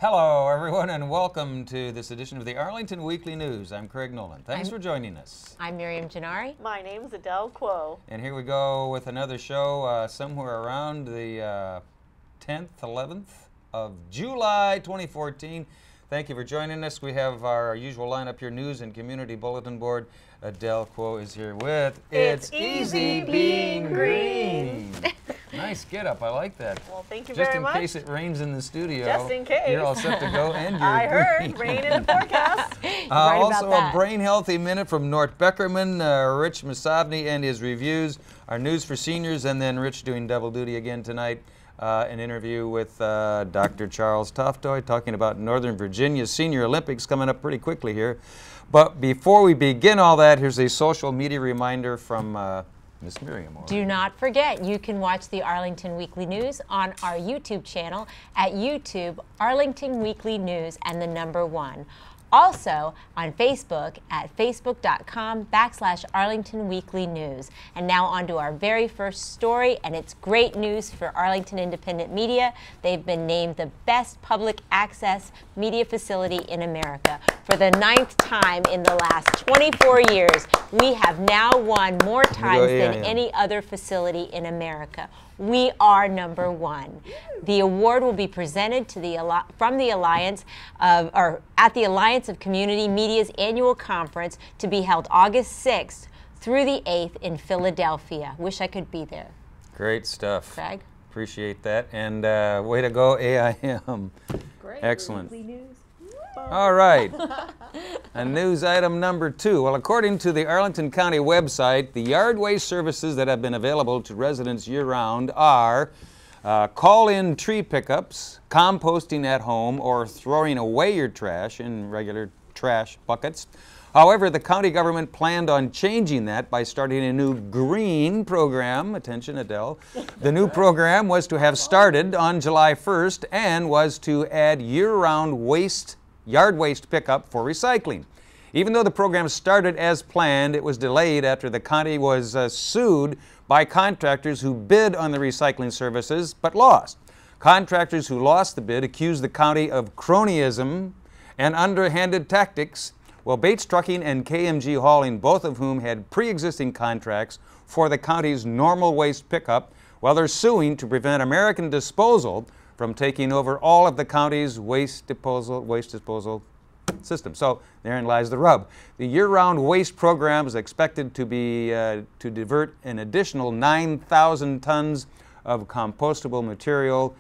Hello, everyone, and welcome to this edition of the Arlington Weekly News. I'm Craig Nolan. Thanks for joining us. I'm Miriam Gennari. My name's Adele Quo. And here we go with another show somewhere around the 10th, 11th of July 2014. Thank you for joining us. We have our usual lineup here, news and community bulletin board. Adele Quo is here with It's Easy Being Green. Nice get up. I like that. Well, thank you very much. Just in case it rains in the studio. Just in case. You're all set to go, and you're I heard green. rain in the forecast. Also a brain healthy minute from Nort Beckerman, Rich Masavny and his reviews, our news for seniors, and then Rich doing double duty again tonight. An interview with Dr. Charles Toftoy talking about Northern Virginia's Senior Olympics coming up pretty quickly here. But before we begin all that, here's a social media reminder from Miss Miriam. Do not forget, you can watch the Arlington Weekly News on our YouTube channel at YouTube, Arlington Weekly News, and the number 1. Also on Facebook at facebook.com/Arlington Weekly News. And now on to our very first story, and it's great news for Arlington Independent Media. They've been named the best public access media facility in America. For the 9th time in the last 24 years, we have now won more times than any other facility in America. We are number 1. The award will be presented to from the Alliance of, or at the Alliance of Community Media's annual conference to be held August 6th through the 8th in Philadelphia. Wish I could be there. Great stuff. Craig? Appreciate that. And way to go, AIM. Great. Excellent. Weekly news. All right. And news item number 2. Well, according to the Arlington County website, the yard waste services that have been available to residents year-round are call-in tree pickups, composting at home, or throwing away your trash in regular trash buckets. However, the county government planned on changing that by starting a new green program. Attention, Adele. The new program was to have started on July 1st and was to add year-round yard waste pickup for recycling. Even though the program started as planned, it was delayed after the county was sued by contractors who bid on the recycling services but lost. Contractors who lost the bid accused the county of cronyism and underhanded tactics. Well, Bates Trucking and KMG Hauling, both of whom had pre-existing contracts for the county's normal waste pickup, well, they're suing to prevent American Disposal from taking over all of the county's waste disposal system. So therein lies the rub. The year-round waste program is expected to be to divert an additional 9,000 tons of compostable material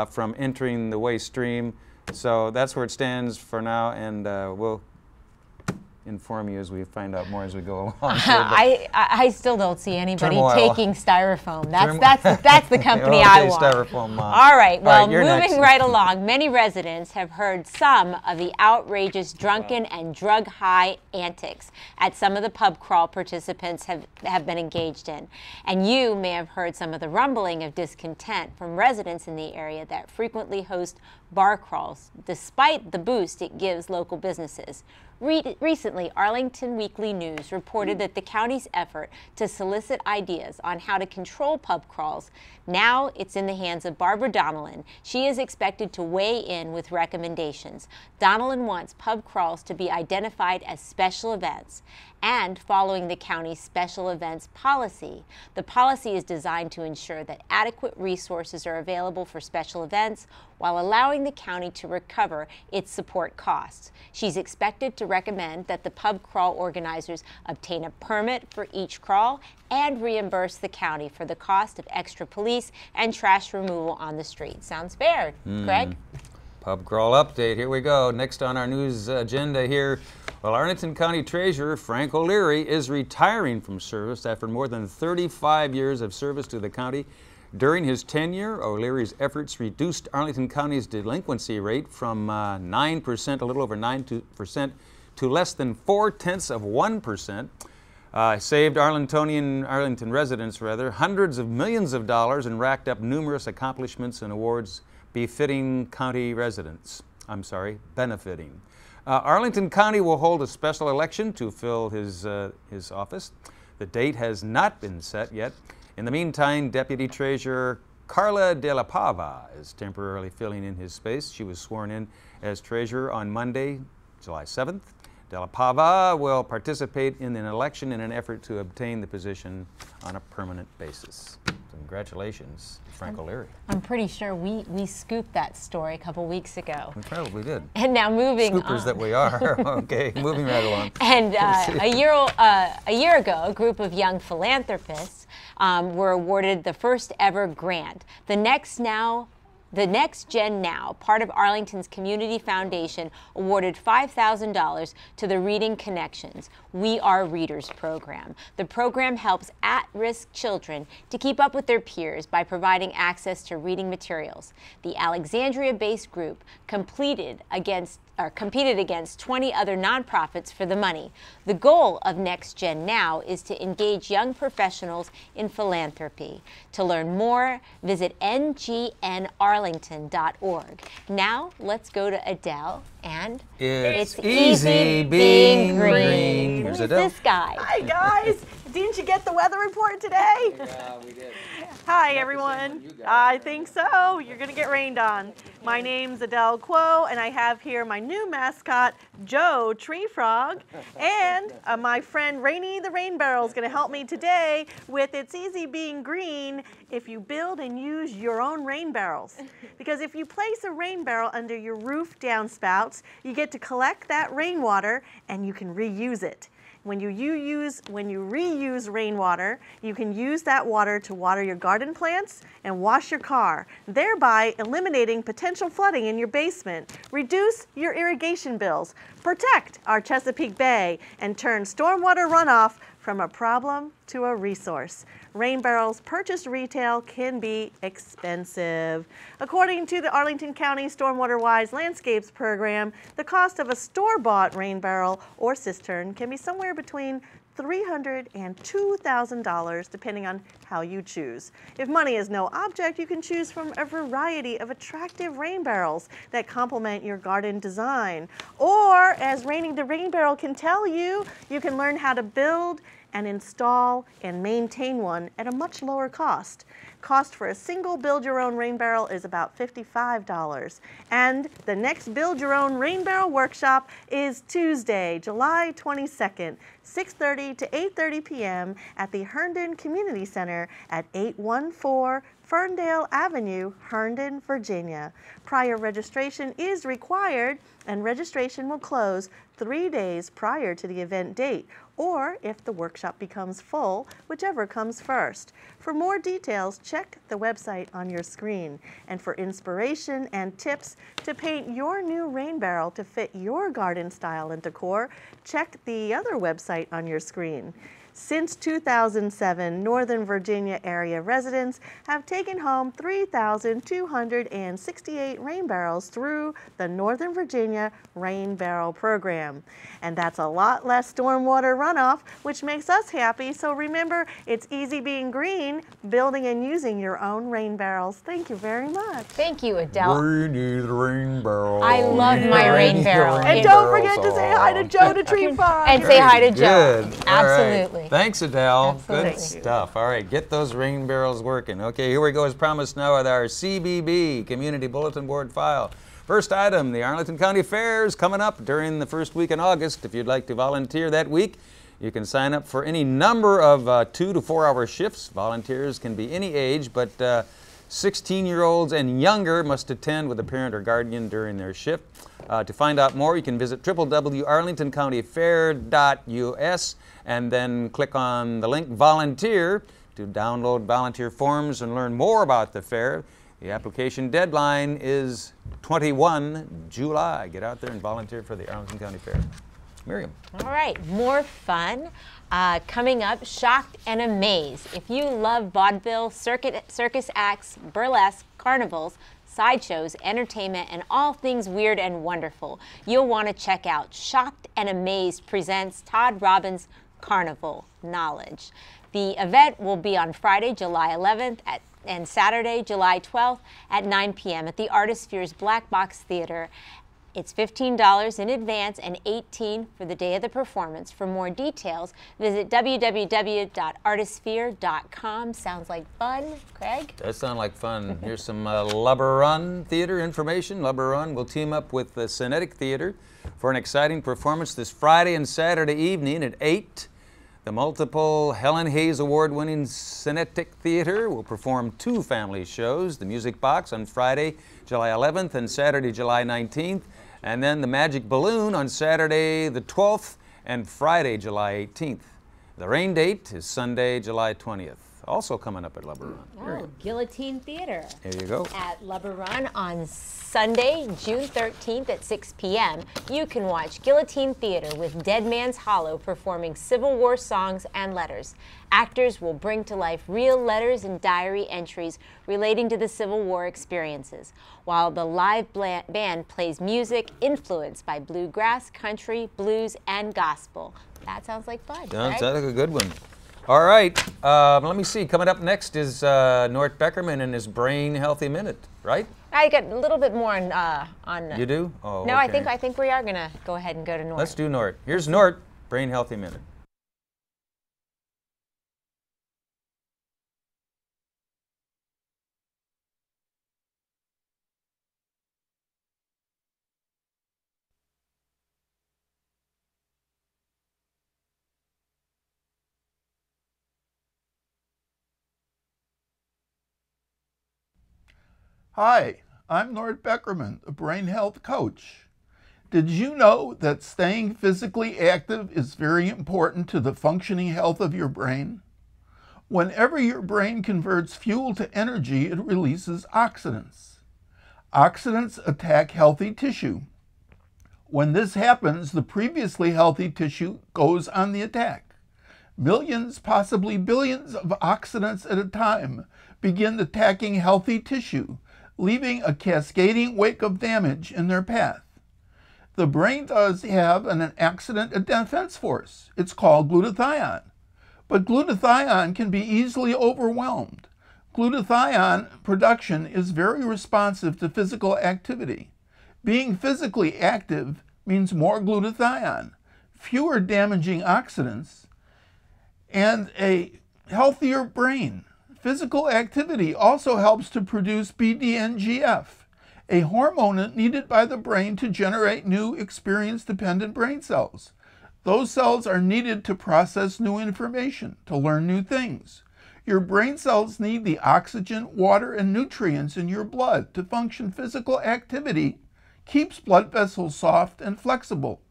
from entering the waste stream. So that's where it stands for now, and we'll inform you as we find out more as we go along. I still don't see anybody taking styrofoam. That's the company okay, I want. Styrofoam, All right, well, moving next. Right along, many residents have heard some of the outrageous drunken and drug-high antics at some of the pub crawl participants have been engaged in. And you may have heard some of the rumbling of discontent from residents in the area that frequently host bar crawls, despite the boost it gives local businesses. Recently, Arlington Weekly News reported that the county's effort to solicit ideas on how to control pub crawls, now it's in the hands of Barbara Donnellan. She is expected to weigh in with recommendations. Donnellan wants pub crawls to be identified as special events. And following the county's special events policy, the policy is designed to ensure that adequate resources are available for special events while allowing the county to recover its support costs. She's expected to recommend that the pub crawl organizers obtain a permit for each crawl and reimburse the county for the cost of extra police and trash removal on the street. Sounds fair, Greg? Pub crawl update. Here we go. Next on our news agenda here. Well, Arlington County Treasurer Frank O'Leary is retiring from service after more than 35 years of service to the county. During his tenure, O'Leary's efforts reduced Arlington County's delinquency rate from 9%, a little over 9%, to less than 0.4%. Saved Arlington residents, hundreds of millions of dollars and racked up numerous accomplishments and awards benefiting. Arlington County will hold a special election to fill his office. The date has not been set yet. In the meantime, Deputy Treasurer Carla De La Pava is temporarily filling in his space. She was sworn in as treasurer on Monday, July 7th. De La Pava will participate in an election in an effort to obtain the position on a permanent basis. Congratulations, Frank O'Leary. I'm pretty sure we scooped that story a couple weeks ago. We probably did. And now moving Scoopers on. that we are. Okay, moving right along. And a year ago, a group of young philanthropists were awarded the first ever grant. The Next Gen Now, part of Arlington's Community Foundation, awarded $5,000 to the Reading Connections We Are Readers program. The program helps at-risk children to keep up with their peers by providing access to reading materials. The Alexandria-based group competed against 20 other nonprofits for the money. The goal of Next Gen Now is to engage young professionals in philanthropy. To learn more, visit ngnarlington.org. Now, let's go to Adele and It's easy being green. Here's Who's Adele. this guy? Hi, guys. Didn't you get the weather report today? Yeah, we did. Hi, everyone. I think so. You're going to get rained on. My name's Adele Quo, and I have here my new mascot, Joe Tree Frog, and my friend Rainy the Rain Barrel is going to help me today with It's Easy Being Green if you build and use your own rain barrels. Because if you place a rain barrel under your roof downspouts, you get to collect that rainwater and you can reuse it. When you reuse rainwater, you can use that water to water your garden plants and wash your car, thereby eliminating potential flooding in your basement, reduce your irrigation bills, protect our Chesapeake Bay, and turn stormwater runoff from a problem to a resource. Rain barrels purchased retail can be expensive. According to the Arlington County Stormwater Wise Landscapes Program, the cost of a store-bought rain barrel or cistern can be somewhere between $300 and $2,000 depending on how you choose. If money is no object, you can choose from a variety of attractive rain barrels that complement your garden design. Or, as Rainy the Rain Barrel can tell you, you can learn how to build and install and maintain one at a much lower cost. Cost for a single build-your-own rain barrel is about $55. And the next Build Your Own Rain Barrel Workshop is Tuesday, July 22nd, 6:30 to 8:30 p.m. at the Herndon Community Center at 814 Ferndale Avenue, Herndon, Virginia. Prior registration is required, and registration will close 3 days prior to the event date, or if the workshop becomes full, whichever comes first. For more details, check the website on your screen. And for inspiration and tips to paint your new rain barrel to fit your garden style and decor, check the other website on your screen. Since 2007, Northern Virginia area residents have taken home 3,268 rain barrels through the Northern Virginia Rain Barrel Program. And that's a lot less stormwater runoff, which makes us happy. So remember, it's easy being green, building and using your own rain barrels. Thank you very much. Thank you, Adele. Rainy the Rain Barrel. I love my rain barrel. And don't forget to say hi to Joe the Tree Frog. And say hi to Joe. Good. All right. Absolutely. Thanks, Adele. Absolutely. Good stuff. All right, get those rain barrels working. Okay, here we go as promised now with our CBB, Community Bulletin Board file. First item, the Arlington County Fair is coming up during the first week in August. If you'd like to volunteer that week, you can sign up for any number of 2 to 4 hour shifts. Volunteers can be any age, but 16-year-olds and younger must attend with a parent or guardian during their shift. To find out more, you can visit www.arlingtoncountyfair.us and then click on the link Volunteer to download volunteer forms and learn more about the fair. The application deadline is 21 July. Get out there and volunteer for the Arlington County Fair. Miriam. All right, more fun. Coming up, Shocked and Amazed. If you love vaudeville, circus acts, burlesque, carnivals, sideshows, entertainment, and all things weird and wonderful, you'll want to check out Shocked and Amazed presents Todd Robbins' Carnival Knowledge. The event will be on Friday, July 11th and Saturday, July 12th at 9 p.m. at the Artisphere's Black Box Theater It's $15 in advance and $18 for the day of the performance. For more details, visit www.artisphere.com. Sounds like fun, Craig? Does sound like fun. Here's some Luberon Theater information. Luberon will team up with the Cinetic Theater for an exciting performance this Friday and Saturday evening at 8. The multiple Helen Hayes Award-winning Cinetic Theater will perform 2 family shows, The Music Box on Friday, July 11th and Saturday, July 19th, and then The Magic Balloon on Saturday the 12th and Friday, July 18th. The rain date is Sunday, July 20th. Also coming up at Luberon. Oh, Guillotine Theater. There you go. At Luberon on Sunday, June 13th at 6 p.m. You can watch Guillotine Theater with Dead Man's Hollow performing Civil War songs and letters. Actors will bring to life real letters and diary entries relating to the Civil War experiences, while the live band plays music influenced by bluegrass, country, blues, and gospel. That sounds like fun, right? Sounds like a good one. All right, let me see. Coming up next is Nort Beckerman and his Brain Healthy Minute, right? I got a little bit more on You do? Oh, no, okay. I think we are going to go ahead and go to Nort. Let's do Nort. Here's Nort, Brain Healthy Minute. Hi, I'm Nort Beckerman, the brain health coach. Did you know that staying physically active is very important to the functioning health of your brain? Whenever your brain converts fuel to energy, it releases oxidants. Oxidants attack healthy tissue. When this happens, the previously healthy tissue goes on the attack. Millions, possibly billions of oxidants at a time begin attacking healthy tissue, leaving a cascading wake of damage in their path. The brain does have an accident defense force. It's called glutathione. But glutathione can be easily overwhelmed. Glutathione production is very responsive to physical activity. Being physically active means more glutathione, fewer damaging oxidants, and a healthier brain. Physical activity also helps to produce BDNGF, a hormone needed by the brain to generate new experience-dependent brain cells. Those cells are needed to process new information, to learn new things. Your brain cells need the oxygen, water, and nutrients in your blood to function. Physical activity keeps blood vessels soft and flexible,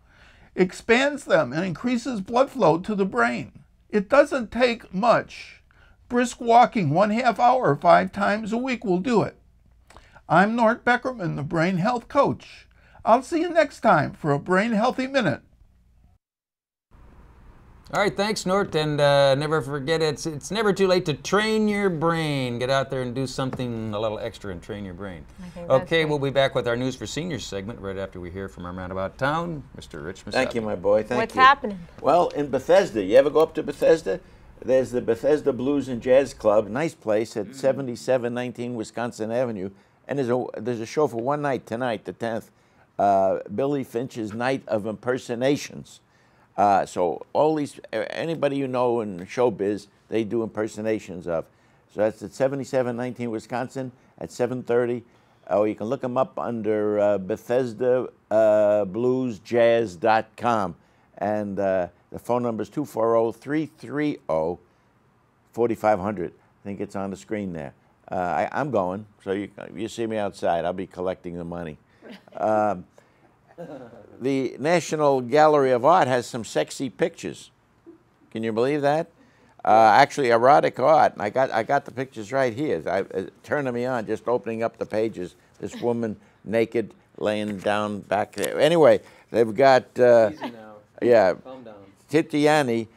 expands them, and increases blood flow to the brain. It doesn't take much. Brisk walking 1/2 hour 5 times a week will do it. I'm Nort Beckerman, the Brain Health Coach. I'll see you next time for a Brain Healthy Minute. All right, thanks, Nort, and never forget it's never too late to train your brain. Get out there and do something a little extra and train your brain. Okay, we'll be back with our News for Seniors segment right after we hear from our man about town, Mr. Rich Massabi. Thank you, my boy. Thank you. What's happening? Well, in Bethesda, you ever go up to Bethesda? There's the Bethesda Blues and Jazz Club, nice place at 7719 Wisconsin Avenue, and there's a show for one night tonight, the 10th, Billy Finch's Night of Impersonations. So all these, anybody you know in showbiz, they do impersonations of. So that's at 7719 Wisconsin at 7:30. Or you can look them up under BethesdaBluesJazz.com. And the phone number is 240-330-4500. I think it's on the screen there. I'm going, so you see me outside. I'll be collecting the money. The National Gallery of Art has some sexy pictures. Can you believe that? Actually, erotic art. And I got the pictures right here. Turning me on, just opening up the pages. This woman naked, laying down back there. Anyway, they've got yeah, Titiani.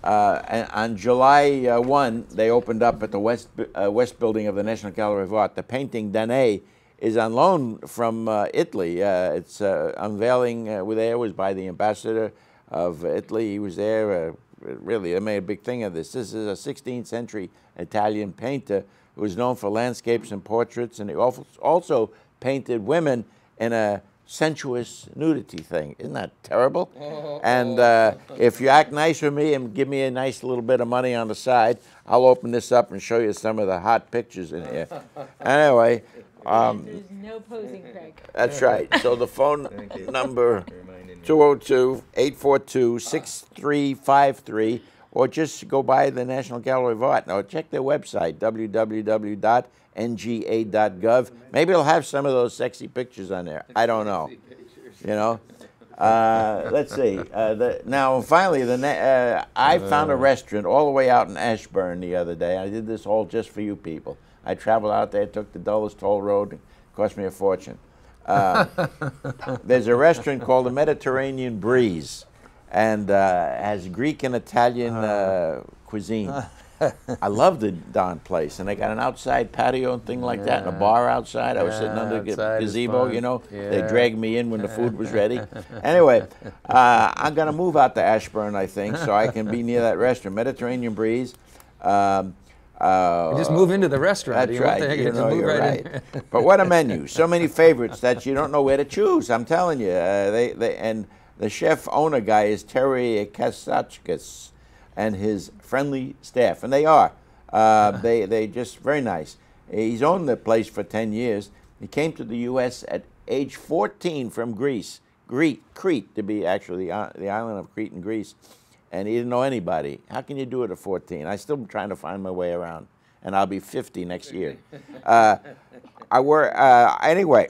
On July 1, they opened up at the West Building of the National Gallery of Art. The painting Danae is on loan from Italy. It's unveiling there was by the ambassador of Italy. He was there. Really, they made a big thing of this. This is a 16th century Italian painter who was known for landscapes and portraits, and he also painted women in a sensuous nudity thing. Isn't that terrible? And if you act nice with me and give me a nice little bit of money on the side, I'll open this up and show you some of the hot pictures in here. Anyway. There's no posing, Craig. That's right. So the phone number 202-842-6353, or just go by the National Gallery of Art. Now check their website, www.nga.gov. Maybe it'll have some of those sexy pictures on there. I don't know. You know. Let's see. Now finally, I found a restaurant all the way out in Ashburn the other day. I did this all just for you people. I traveled out there, took the Dulles Toll Road. It cost me a fortune. There's a restaurant called the Mediterranean Breeze, and has Greek and Italian cuisine. I love the darn place, and they got an outside patio and thing like that, and a bar outside. I was sitting under the gazebo, you know. Yeah. They dragged me in when the food was ready. Anyway, I'm going to move out to Ashburn, I think, so I can be near that restaurant, Mediterranean Breeze. You just move into the restaurant. That's right. You know, you're right. But what a menu! So many favorites that you don't know where to choose. I'm telling you. And the chef owner guy is Terry Kasachkas, and his friendly staff, and they are. They just very nice. He's owned the place for 10 years. He came to the U.S. at age 14 from Greece, Crete to be actually the island of Crete in Greece. And he didn't know anybody. How can you do it at 14? I'm still trying to find my way around, and I'll be 50 next year. Anyway,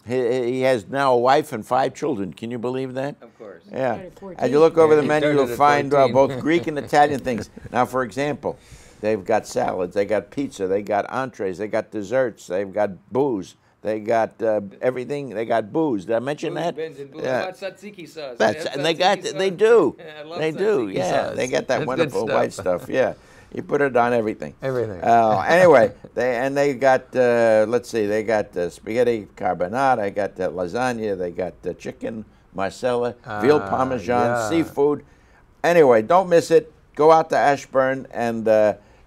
he has now a wife and 5 children. Can you believe that? Of course. Yeah. As you look over the menu, you'll find both Greek and Italian things. Now, for example, they've got salads, they got pizza, they got entrees, they got desserts, they've got booze. They got everything. They got booze. Did I mention that? Yeah. Tzatziki sauce. And they got. They do. Yeah, I love they do. Yeah. Sauce. They got that wonderful white stuff. Yeah. You put it on everything. Everything. Anyway, they got. Let's see. They got spaghetti carbonara. They got lasagna. They got chicken marsala, veal parmesan, seafood. Anyway, don't miss it. Go out to Ashburn, and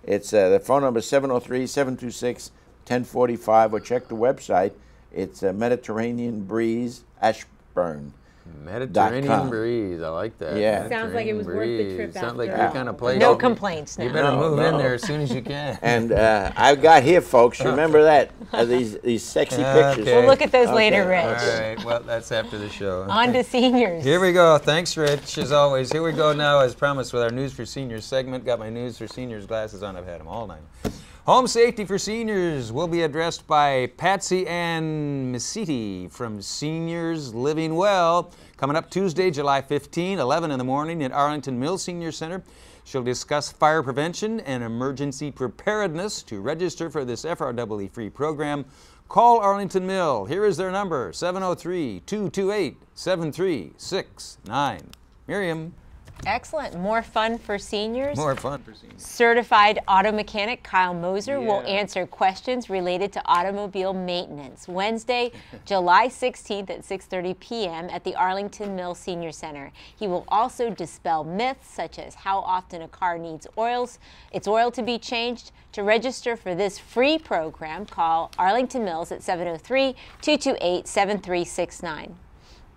it's the phone number is 703-726-1045, or check the website. It's Mediterranean Breeze Ashburn. Mediterranean Breeze, I like that. Yeah. Sounds like it was worth the trip. Sounds like your kind of place. No complaints now. You better move in there as soon as you can. And I've got here, folks, remember that, these sexy pictures. We'll look at those later, Rich. All right, well, that's after the show. On to seniors. Here we go. Thanks, Rich, as always. Here we go now, as promised, with our News for Seniors segment. Got my News for Seniors glasses on. I've had them all night. Home safety for seniors will be addressed by Patsy Ann Misiti from Seniors Living Well, coming up Tuesday, July 15, 11 in the morning at Arlington Mills Senior Center. She'll discuss fire prevention and emergency preparedness. To register for this FREE free program, call Arlington Mill. Here is their number, 703-228-7369. Miriam. Excellent. More fun for seniors. More fun for seniors. Certified auto mechanic Kyle Moser will answer questions related to automobile maintenance. Wednesday, July 16th at 6:30 p.m. at the Arlington Mills Senior Center. He will also dispel myths such as how often a car needs its oil to be changed. To register for this free program, call Arlington Mills at 703-228-7369.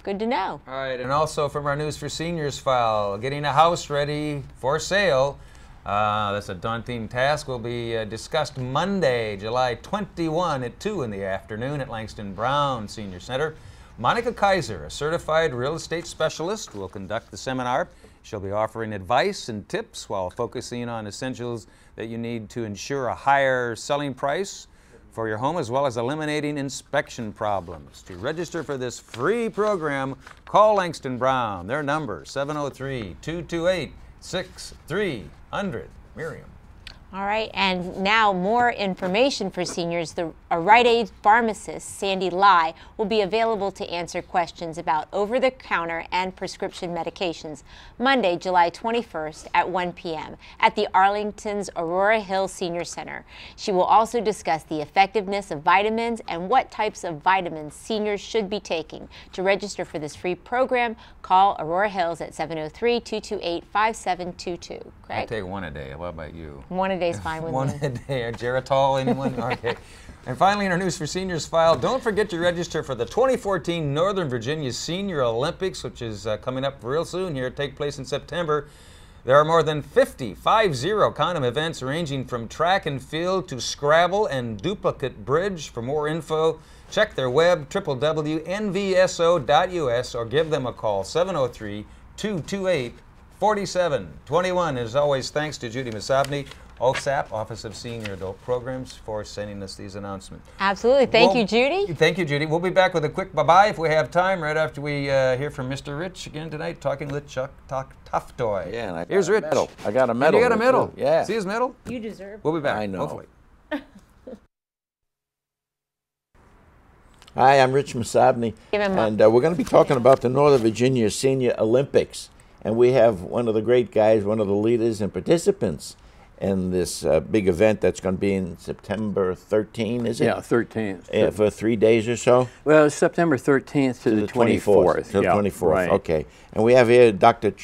Good to know. All right, and also from our News for Seniors file, getting a house ready for sale. That's a daunting task. Will be discussed Monday, July 21 at 2 in the afternoon at Langston Brown Senior Center. Monica Kaiser, a certified real estate specialist, will conduct the seminar. She'll be offering advice and tips while focusing on essentials that you need to ensure a higher selling price for your home, as well as eliminating inspection problems. To register for this free program, call Langston Brown. Their number, 703-228-6300. Miriam. All right, and now more information for seniors. A Rite Aid pharmacist, Sandy Lai, will be available to answer questions about over-the-counter and prescription medications Monday, July 21st at 1 p.m. at the Arlington's Aurora Hill Senior Center. She will also discuss the effectiveness of vitamins and what types of vitamins seniors should be taking. To register for this free program, call Aurora Hills at 703-228-5722. I take one a day. What about you? One a day. day's fine with One me. a day. Geritol, anyone? Okay. And finally, in our News for Seniors file, don't forget to register for the 2014 Northern Virginia Senior Olympics, which is coming up real soon here. Take place in September. There are more than 50 condom events ranging from track and field to Scrabble and duplicate bridge. For more info, check their web, www.nvso.us, or give them a call, 703-228-4721. As always, thanks to Judy Masabny, OSAP, Office of Senior Adult Programs, for sending us these announcements. Absolutely. Thank you, Judy. Thank you, Judy. We'll be back with a quick bye-bye if we have time, right after we hear from Mr. Rich again tonight, talking with Chuck Toftoy. Yeah, and Here's Rich. Medal. I got a medal. And you got a medal. Too. Yeah. See his medal? You deserve it. We'll be back. I know. Hopefully. Hi, I'm Rich Masabny, and we're going to be talking about the Northern Virginia Senior Olympics. And we have one of the great guys, one of the leaders and participants in this big event that's going to be in September 13th, is it? Yeah, 13th. For 3 days or so? Well, it's September 13th to the 24th. To the 24th, right. Okay. And we have here Dr.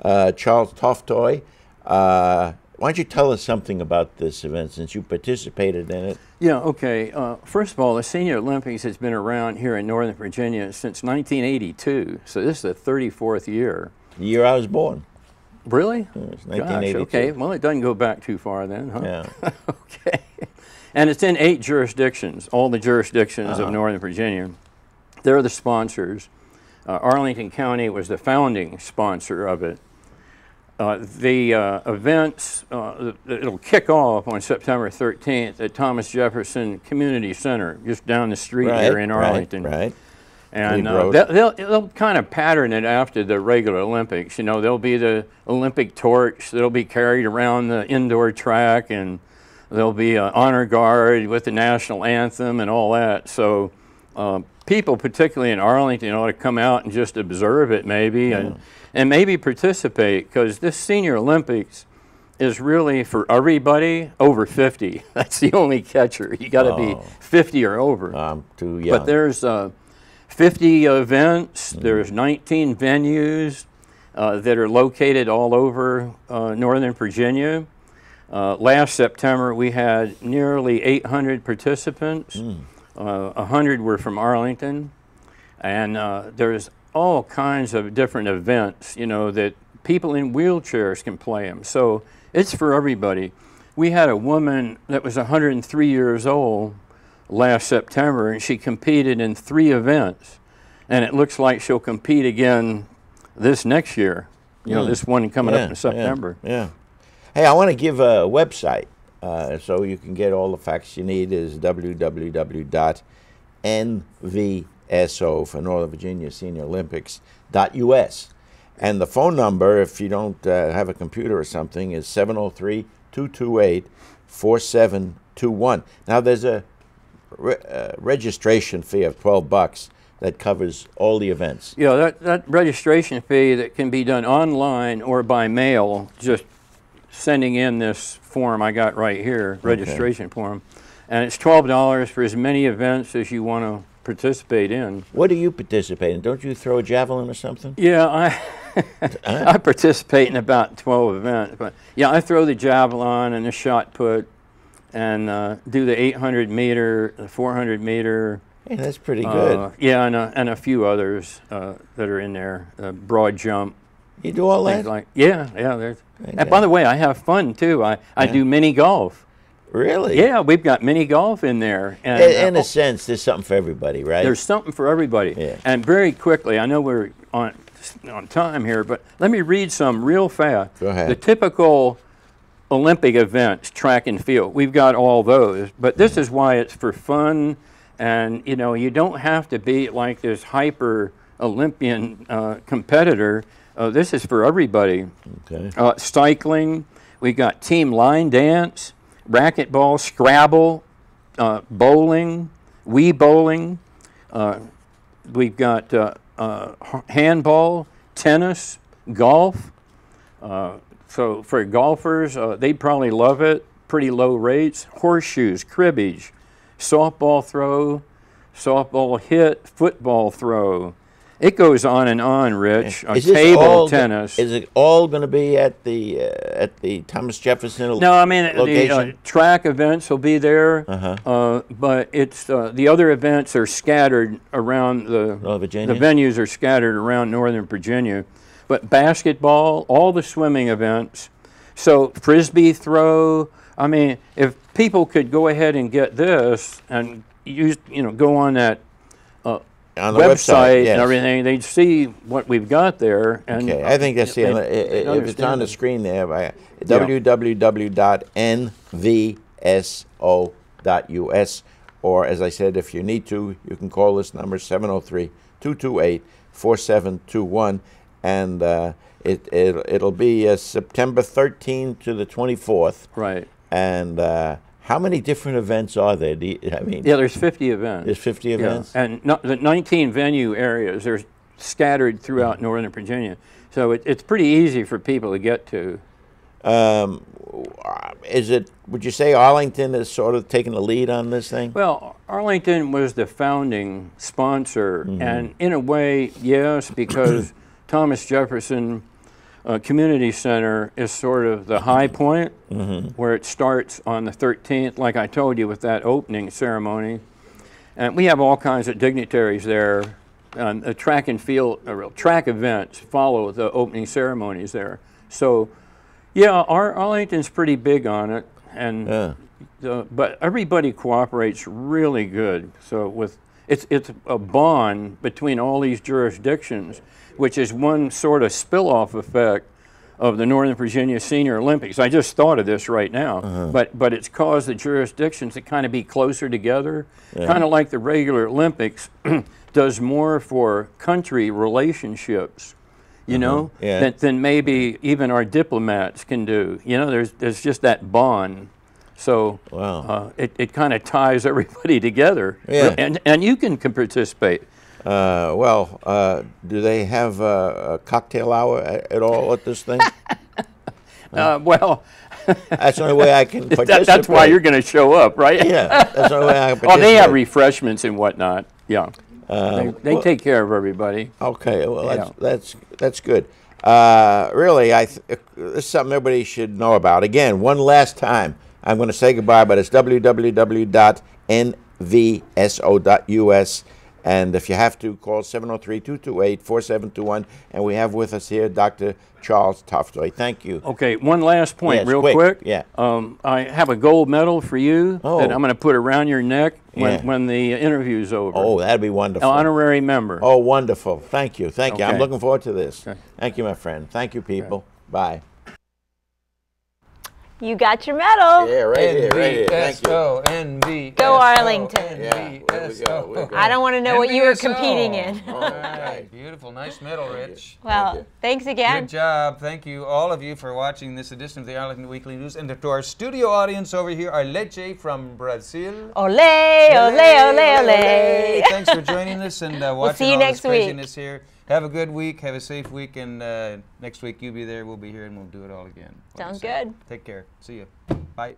Charles Toftoy. Why don't you tell us something about this event since you participated in it? Yeah, okay. First of all, the Senior Olympics has been around here in Northern Virginia since 1982, so this is the 34th year. The year I was born. Really? Yeah, it's 1982. Gosh, okay. Well, it doesn't go back too far then, huh? Yeah. Okay. And it's in 8 jurisdictions, all the jurisdictions of Northern Virginia. They're the sponsors. Arlington County was the founding sponsor of it. The events, it'll kick off on September 13th at Thomas Jefferson Community Center, just down the street here in Arlington. Right. And they'll kind of pattern it after the regular Olympics. You know, there'll be the Olympic torch that'll be carried around the indoor track, and there'll be an honor guard with the national anthem and all that. So people, particularly in Arlington, ought to come out and just observe it maybe, and maybe participate, because this Senior Olympics is really for everybody over 50. That's the only catcher. You got to be 50 or over. I'm too young. But there's 50 events, there's 19 venues that are located all over Northern Virginia. Last September we had nearly 800 participants. 100 were from Arlington, and there's all kinds of different events, you know, that people in wheelchairs can play them. So it's for everybody. We had a woman that was 103 years old last September, and she competed in 3 events, and it looks like she'll compete again this next year. You know, this one coming up in September. Yeah. Hey, I want to give a website so you can get all the facts you need. Is www.nvso for Northern Virginia Senior Olympics.us. And the phone number, if you don't have a computer or something, is 703-228-4721. Now, there's a registration fee of $12 that covers all the events. Yeah, that registration fee that can be done online or by mail, just sending in this form I got right here, registration form, and it's $12 for as many events as you want to participate in. What do you participate in? Don't you throw a javelin or something? Yeah, I participate in about 12 events, but yeah, I throw the javelin and the shot put, and do the 800 meter, the 400 meter. Hey, that's pretty good. Yeah, and a few others that are in there. Broad jump. You do all that? Yeah. And by the way, I have fun too. I do mini golf. Really? Yeah, we've got mini golf in there. And, in a sense, there's something for everybody, right? There's something for everybody. Yeah. And very quickly, I know we're on time here, but let me read some real fast. Go ahead. The typical Olympic events, track and field, we've got all those, but this is why it's for fun, and you know, you don't have to be like this hyper Olympian competitor. This is for everybody. Okay. Cycling, we got team line dance, racquetball, Scrabble, bowling, Wii bowling. We've got handball, tennis, golf. So for golfers, they'd probably love it. Pretty low rates. Horseshoes, cribbage, softball throw, softball hit, football throw. It goes on, Rich. Is this Table all tennis. Is it all going to be at the Thomas Jefferson No, I mean location? the track events will be there, but it's the other events are scattered around Virginia? The venues are scattered around Northern Virginia, but basketball, all the swimming events, so frisbee throw. I mean, if people could go ahead and get this and go on that. On the website yes. and everything, they'd see what we've got there. And okay, I think that's if it's on the screen there, www.nvso.us, or as I said, if you need to, you can call this number 703-228-4721, and it'll be September 13th to the 24th. Right. And how many different events are there? Yeah, there's 50 events. There's 50 events? And the 19 venue areas are scattered throughout Northern Virginia. So it's pretty easy for people to get to. Would you say Arlington is sort of taking the lead on this thing? Well, Arlington was the founding sponsor, and in a way, yes, because Thomas Jefferson Community Center is sort of the high point where it starts on the 13th, like I told you, with that opening ceremony. And we have all kinds of dignitaries there. The track and field, track events follow the opening ceremonies there. So, yeah, Arlington's pretty big on it, and but everybody cooperates really good. So it's a bond between all these jurisdictions, which is one sort of spill-off effect of the Northern Virginia Senior Olympics. I just thought of this right now, but it's caused the jurisdictions to kind of be closer together, kind of like the regular Olympics does more for country relationships, you know, than maybe even our diplomats can do. You know, there's just that bond. So it kind of ties everybody together, and you can participate. Do they have a cocktail hour at all at this thing? Well, that's the only way I can participate. That's why you're going to show up, right? Yeah, that's the only way I can participate. Oh, they have refreshments and whatnot. Yeah, they take care of everybody. Okay, well that's good. Really, this is something everybody should know about. Again, one last time, I'm going to say goodbye, but it's www.nvso.us. And if you have to, call 703-228-4721. And we have with us here Dr. Charles Toftoy. Thank you. Okay, one last point, real quick. Yeah. I have a gold medal for you that I'm going to put around your neck when the interview's over. Oh, that'd be wonderful. An honorary member. Oh, wonderful. Thank you. Thank you. I'm Okay. looking forward to this. Okay. Thank you, my friend. Thank you, people. Bye. You got your medal. Yeah, right here. Thank you. NVSO. Go Arlington. Yeah, there we go. I don't want to know what you were competing in. All right, beautiful, nice medal, Rich. Well, thanks again. Good job. Thank you, all of you, for watching this edition of the Arlington Weekly News. And to our studio audience over here, our Leche from Brazil. Ole, ole, ole, ole. Thanks for joining us and watching see you all next this craziness here. Have a good week. Have a safe week. And next week, you be there, we'll be here, and we'll do it all again. Sounds good. Take care. See you. Bye.